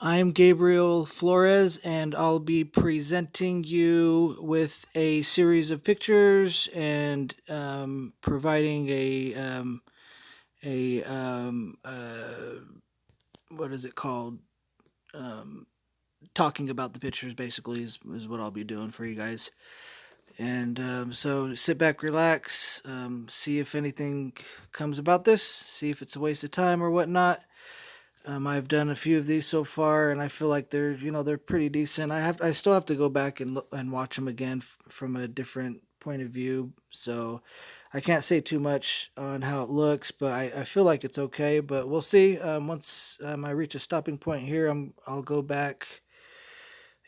I'm Gabriel Flores, and I'll be presenting you with a series of pictures and providing a what is it called? Um, Talking about the pictures basically is what I'll be doing for you guys. And so sit back, relax, see if anything comes about this, see if it's a waste of time or whatnot. I've done a few of these so far, and I feel like they're pretty decent. I still have to go back and look and watch them again from a different point of view. So I can't say too much on how it looks, but I feel like it's okay. But we'll see. Once I reach a stopping point here, I'll go back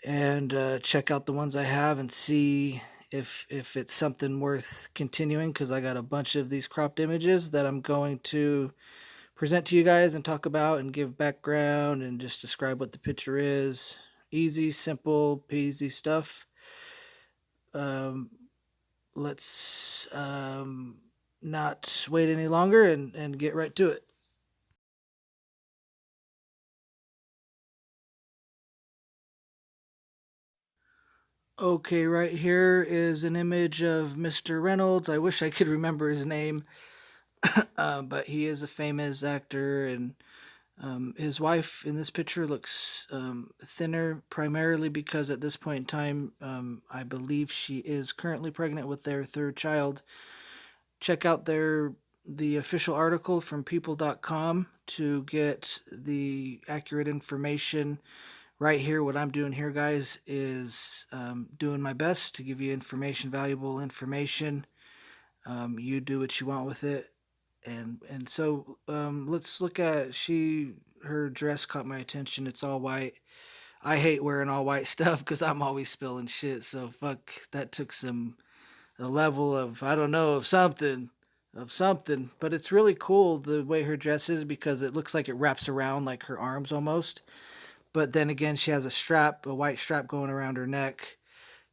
and check out the ones I have and see if it's something worth continuing, because I got a bunch of these cropped images that I'm going to present to you guys and talk about and give background and just describe what the picture is. Easy, simple, peasy stuff. Um, let's not wait any longer and get right to it. Okay, right here is an image of Mr. Reynolds. I wish I could remember his name, but he is a famous actor, and his wife in this picture looks thinner, primarily because at this point in time, I believe she is currently pregnant with their third child. Check out the official article from people.com to get the accurate information. Right here, what I'm doing here, guys, is doing my best to give you information, valuable information. You do what you want with it, and so let's look at her dress caught my attention. It's all white. I hate wearing all white stuff because I'm always spilling shit. So fuck, that took some a level of, I don't know, of something. But it's really cool the way her dress is, because it looks like it wraps around like her arms almost. But then again, she has a white strap going around her neck.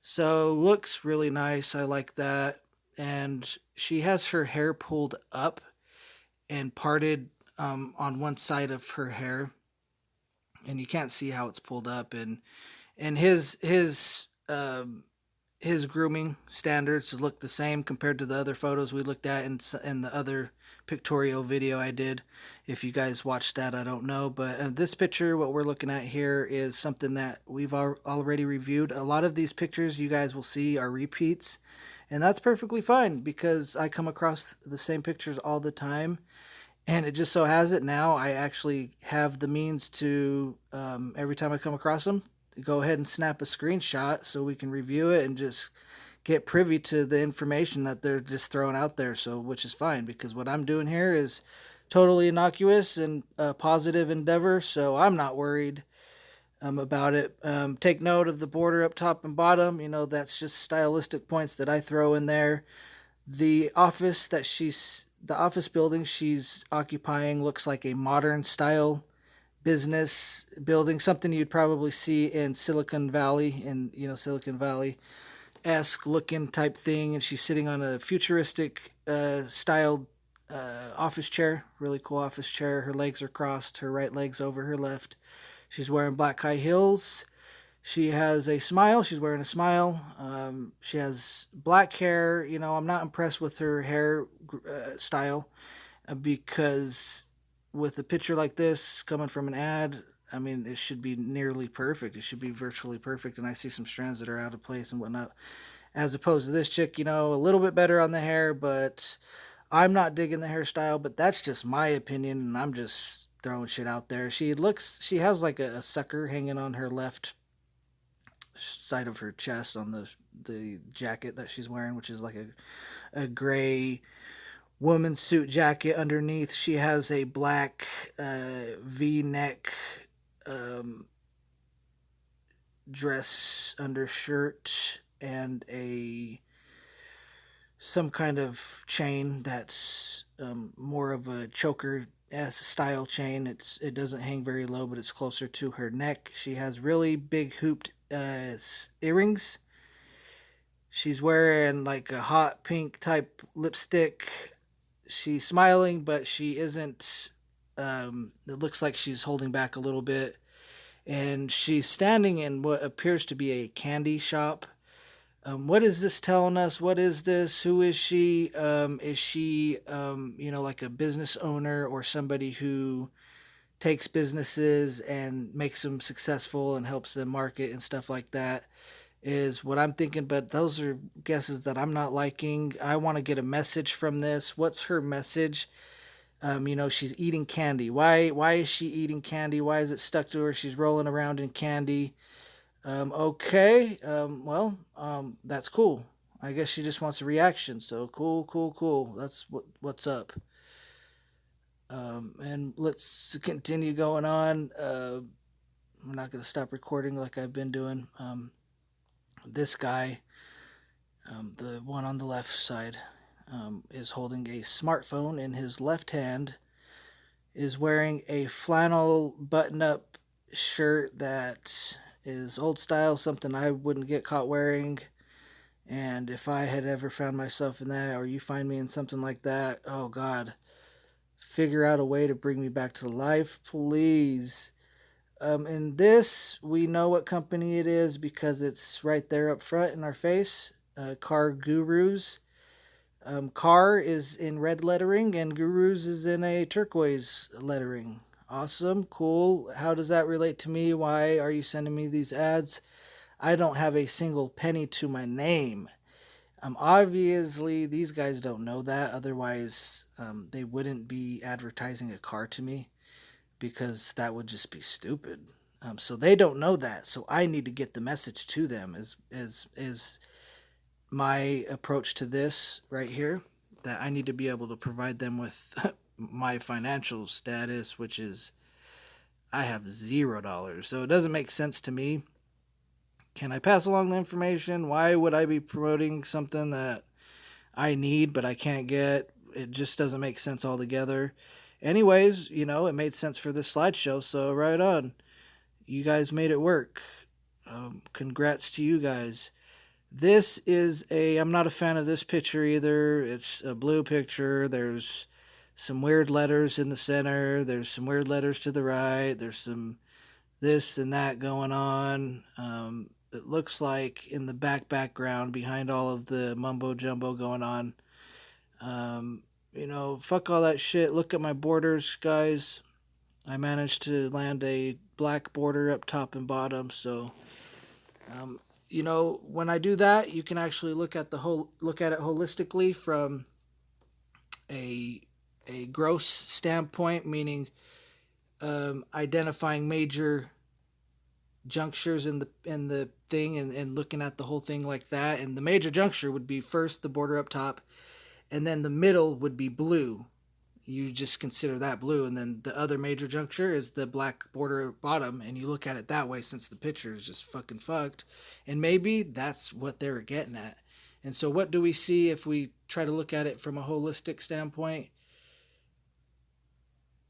So looks really nice. I like that. And she has her hair pulled up and parted on one side of her hair, and you can't see how it's pulled up. And his grooming standards look the same compared to the other photos we looked at in the other pictorial video I did. If you guys watched that, I don't know, but this picture, what we're looking at here, is something that we've already reviewed. A lot of these pictures you guys will see are repeats, and that's perfectly fine because I come across the same pictures all the time. And it just so has it now, I actually have the means to, every time I come across them, go ahead and snap a screenshot so we can review it and just get privy to the information that they're just throwing out there. So, which is fine, because what I'm doing here is totally innocuous and a positive endeavor. So I'm not worried about it. Take note of the border up top and bottom. That's just stylistic points that I throw in there. The office building she's occupying looks like a modern style business building, something you'd probably see in Silicon Valley, in Silicon Valley esque looking type thing. And she's sitting on a futuristic styled office chair, really cool office chair. Her legs are crossed, her right leg's over her left. She's wearing black high heels. She has a smile. She's wearing a smile. She has black hair. I'm not impressed with her hair style, because with a picture like this coming from an ad, I mean, it should be nearly perfect. It should be virtually perfect. And I see some strands that are out of place and whatnot. As opposed to this chick, a little bit better on the hair, but I'm not digging the hairstyle. But that's just my opinion, and I'm just throwing shit out there. She has like a sucker hanging on her left side of her chest on the jacket that she's wearing, which is like a gray woman suit jacket. Underneath, she has a black V-neck um, dress undershirt and a some kind of chain that's more of a choker as style chain. It doesn't hang very low, but it's closer to her neck. She has really big hooped earrings. She's wearing like a hot pink type lipstick. She's smiling, but she isn't. It looks like she's holding back a little bit. and she's standing in what appears to be a candy shop. What is this telling us? What is this? Who is she? Is she, like a business owner or somebody who takes businesses and makes them successful and helps them market and stuff like that? Is what I'm thinking, but those are guesses that I'm not liking. I want to get a message from this. What's her message? She's eating candy. Why is she eating candy? Why is it stuck to her? She's rolling around in candy. Okay. That's cool. I guess she just wants a reaction. So cool, cool, cool. That's what's up. And let's continue going on. I'm not gonna stop recording like I've been doing. This guy, the one on the left side, is holding a smartphone in his left hand. Is wearing a flannel button-up shirt that is old style, something I wouldn't get caught wearing. And if I had ever found myself in that, or you find me in something like that, oh God, figure out a way to bring me back to life, please. In this, we know what company it is because it's right there up front in our face. Car Gurus. Car is in red lettering and Gurus is in a turquoise lettering. Awesome, cool. How does that relate to me? Why are you sending me these ads? I don't have a single penny to my name. Obviously, these guys don't know that. Otherwise, they wouldn't be advertising a car to me because that would just be stupid. So they don't know that. So I need to get the message to them as my approach to this right here, that I need to be able to provide them with my financial status, which is I have $0. So it doesn't make sense to me. Can I pass along the information? Why would I be promoting something that I need but I can't get? It just doesn't make sense altogether. Anyways, it made sense for this slideshow, so right on. You guys made it work. Congrats to you guys. This is I'm not a fan of this picture either. It's a blue picture. There's some weird letters in the center. There's some weird letters to the right. There's some this and that going on. It looks like in the background behind all of the mumbo jumbo going on. Fuck all that shit. Look at my borders, guys. I managed to land a black border up top and bottom, so when I do that, you can actually look at it holistically from a gross standpoint, meaning identifying major junctures in the thing and looking at the whole thing like that. And the major juncture would be first the border up top, and then the middle would be blue. You just consider that blue, and then the other major juncture is the black border bottom, and you look at it that way since the picture is just fucking fucked. And maybe that's what they were getting at. And so what do we see if we try to look at it from a holistic standpoint?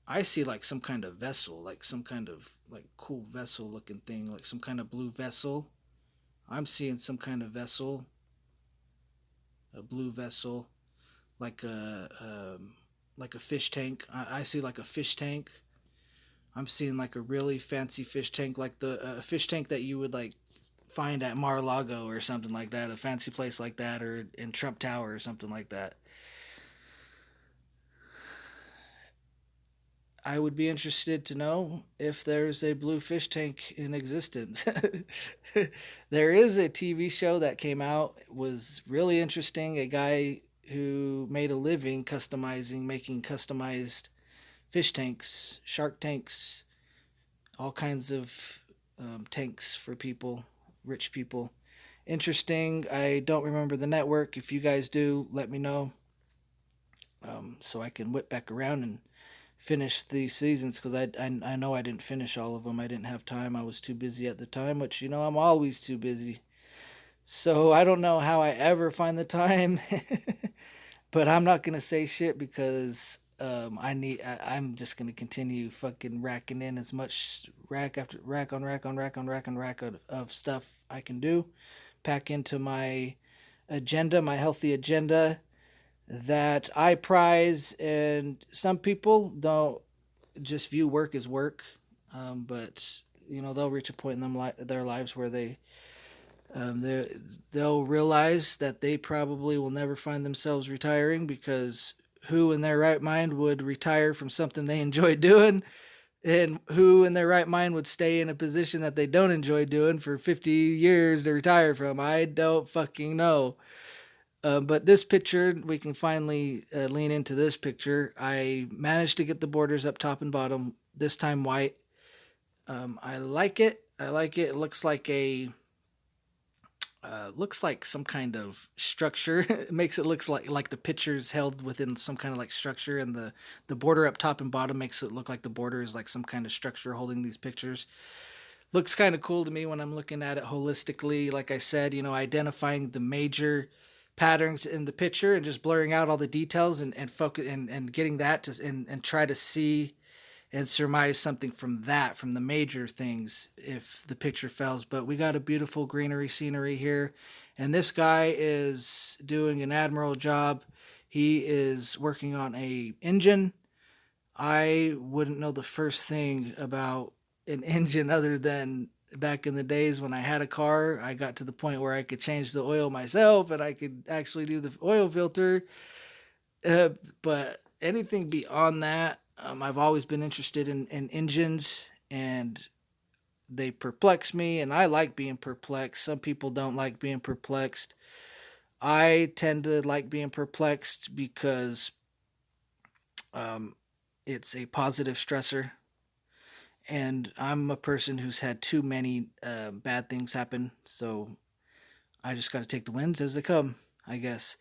I see like some kind of vessel, like some kind of like cool vessel looking thing, like some kind of blue vessel. I'm seeing some kind of vessel, a blue vessel, like a fish tank. I see like a fish tank. I'm seeing like a really fancy fish tank, like the fish tank that you would like find at Mar-a-Lago or something like that, a fancy place like that, or in Trump Tower or something like that. I would be interested to know if there's a blue fish tank in existence. There is a TV show that came out, was really interesting. A guy who made a living making customized fish tanks, shark tanks, all kinds of tanks for people, rich people. Interesting. I don't remember the network. If you guys do, let me know, so I can whip back around and finish these seasons, because I know I didn't finish all of them. I didn't have time. I was too busy at the time, which, I'm always too busy. So I don't know how I ever find the time, but I'm not going to say shit because I'm just going to continue fucking racking in as much rack after rack on rack on rack on rack on rack of stuff I can do. Pack into my agenda, my healthy agenda that I prize, and some people don't just view work as work. But they'll reach a point in their lives where um, they they'll realize that they probably will never find themselves retiring, because who in their right mind would retire from something they enjoy doing, and who in their right mind would stay in a position that they don't enjoy doing for 50 years to retire from? I don't fucking know. But this picture, we can finally lean into this picture. I managed to get the borders up top and bottom, this time white. I like it. I like it. It looks like some kind of structure. It makes it looks like the picture's held within some kind of like structure, and the border up top and bottom makes it look like the border is like some kind of structure holding these pictures. Looks kind of cool to me when I'm looking at it holistically. Like I said, identifying the major patterns in the picture and just blurring out all the details, and focus and getting that to and try to see and surmise something from the major things if the picture fails. But we got a beautiful greenery scenery here, and this guy is doing an admirable job. He is working on a engine. I wouldn't know the first thing about an engine other than back in the days when I had a car. I got to the point where I could change the oil myself and I could actually do the oil filter. Uh, but anything beyond that, I've always been interested in engines, and they perplex me, and I like being perplexed. Some people don't like being perplexed. I tend to like being perplexed because um, it's a positive stressor, and I'm a person who's had too many bad things happen, so I just got to take the wins as they come, I guess.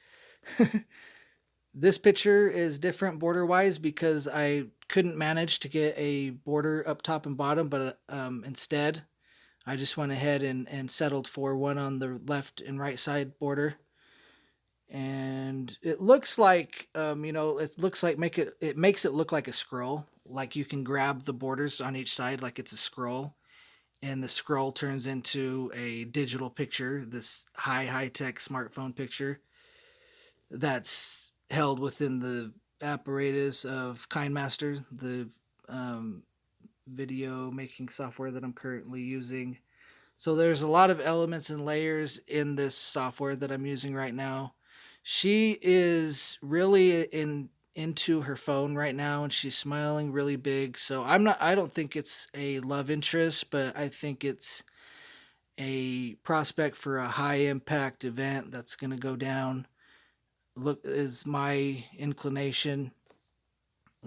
This picture is different border wise because I couldn't manage to get a border up top and bottom, but instead I just went ahead and settled for one on the left and right side border. And it looks like, it looks like it makes it look like a scroll. Like you can grab the borders on each side like it's a scroll, and the scroll turns into a digital picture, this high tech smartphone picture that's held within the apparatus of KindMaster, the um, video making software that I'm currently using. So there's a lot of elements and layers in this software that I'm using right now. She is really into her phone right now, and she's smiling really big. So I don't think it's a love interest, but I think it's a prospect for a high impact event that's going to go down. Look, is my inclination,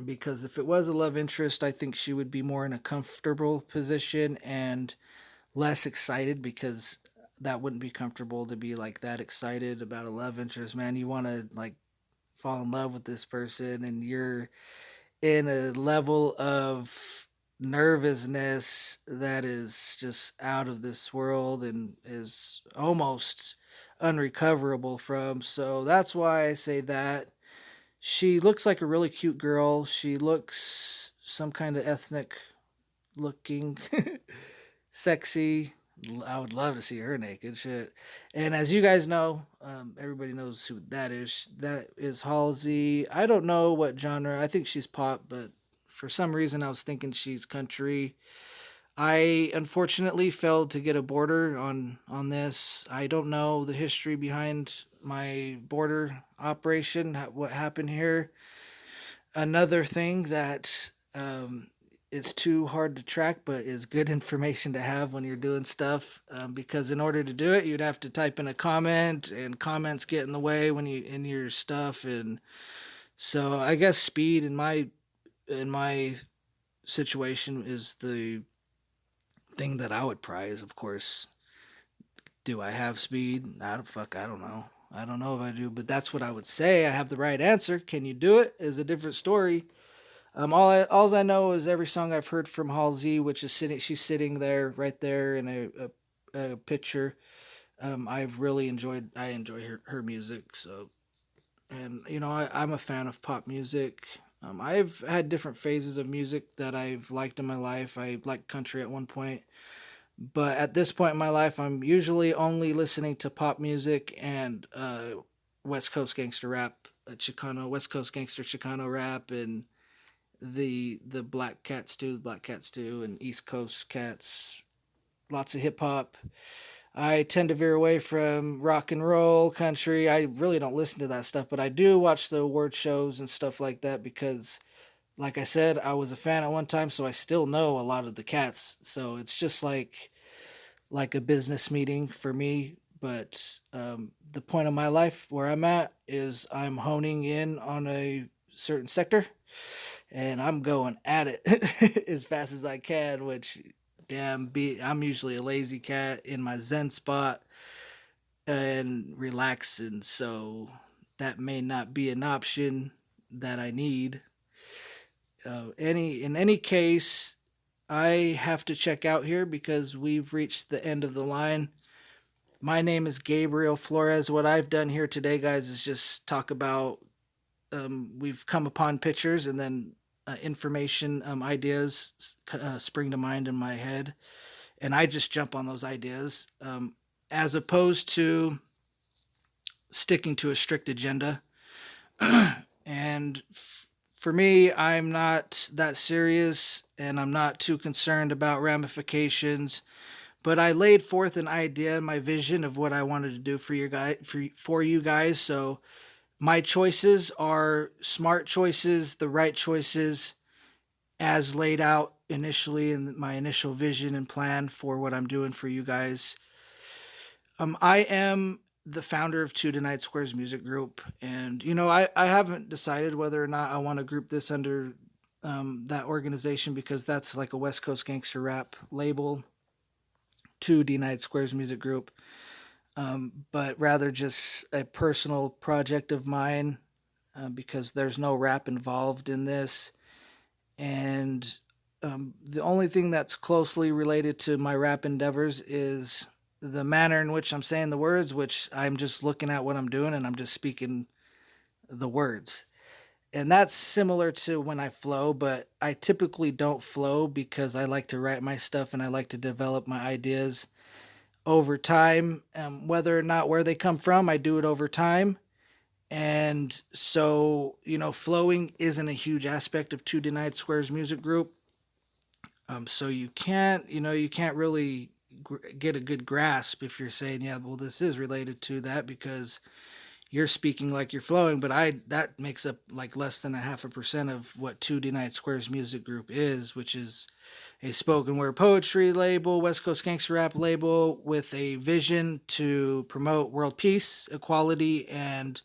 because if it was a love interest, I think she would be more in a comfortable position and less excited, because that wouldn't be comfortable to be like that excited about a love interest, man. You want to like fall in love with this person, and you're in a level of nervousness that is just out of this world and is almost unrecoverable from. So that's why I say that. She looks like a really cute girl. She looks some kind of ethnic looking, sexy. I would love to see her naked. Shit. And as you guys know, everybody knows who that is. That is Halsey. I don't know what genre. I think she's pop, but for some reason I was thinking she's country. I unfortunately failed to get a border on this. I don't know the history behind my border operation. What happened here? Another thing that is too hard to track, but is good information to have when you're doing stuff. Because in order to do it, you'd have to type in a comment, and comments get in the way when you in your stuff. And so I guess speed in my situation is the thing that I would prize. Of course, do I have speed? I don't know. I don't know if I do, but that's what I would say. I have the right answer. Can you do it? Is a different story. All I know is every song I've heard from Halsey, which is she's sitting there, right there in a picture. I've really enjoyed. I enjoy her music. So, and I'm a fan of pop music. I've had different phases of music that I've liked in my life. I liked country at one point, but at this point in my life, I'm usually only listening to pop music and West Coast gangster rap, Chicano West Coast gangster Chicano rap, and the black cat stew, and East Coast cats, lots of hip hop. I tend to veer away from rock and roll, country. I really don't listen to that stuff, but I do watch the award shows and stuff like that because, like I said, I was a fan at one time, so I still know a lot of the cats. So it's just like a business meeting for me. But the point of my life where I'm at is I'm honing in on a certain sector and I'm going at it as fast as I can. Which, I'm usually a lazy cat in my zen spot and relaxing, so that may not be an option that I need. Any in any case, I have to check out here because we've reached the end of the line. My name is Gabriel Flores. What I've done here today, guys, is just talk about. We've come upon pictures and then information, ideas spring to mind in my head, and I just jump on those ideas, as opposed to sticking to a strict agenda. And for me, I'm not that serious and I'm not too concerned about ramifications. But I laid forth an idea, my vision of what I wanted to do for your guy for you guys. So my choices are smart choices, the right choices, as laid out initially in my initial vision and plan for what I'm doing for you guys. I am the founder of Two Tonight Squares Music Group, and I haven't decided whether or not I want to group this under that organization because that's like a West Coast gangster rap label. Two D Night Squares Music Group, but rather just a personal project of mine because there's no rap involved in this, and the only thing that's closely related to my rap endeavors is the manner in which I'm saying the words, which I'm just looking at what I'm doing and I'm just speaking the words. And that's similar to when I flow, but I typically don't flow because I like to write my stuff and I like to develop my ideas over time. Whether or not where they come from, I do it over time. And so, flowing isn't a huge aspect of Two Denied Squares Music Group. So you can't really get a good grasp if you're saying, yeah, well, this is related to that because you're speaking like you're flowing, but that makes up like less than 0.5% of what Two Denied Squares Music Group is, which is a spoken word poetry label, West Coast gangster rap label with a vision to promote world peace, equality, and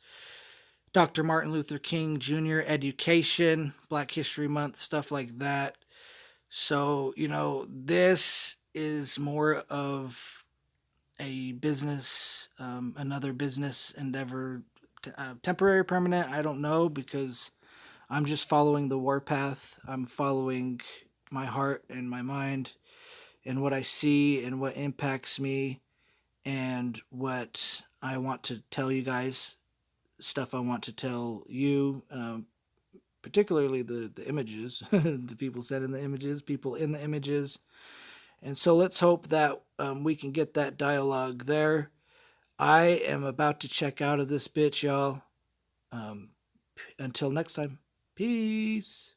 Dr. Martin Luther King Jr. education, Black History Month, stuff like that. So, this is more of a business, another business endeavor, temporary, permanent. I don't know because I'm just following the warpath. I'm following my heart and my mind and what I see and what impacts me and what I want to tell you guys, stuff I want to tell you, particularly the images, the people sending the images, people in the images. And so let's hope that we can get that dialogue there. I am about to check out of this bitch, y'all. Until next time, peace.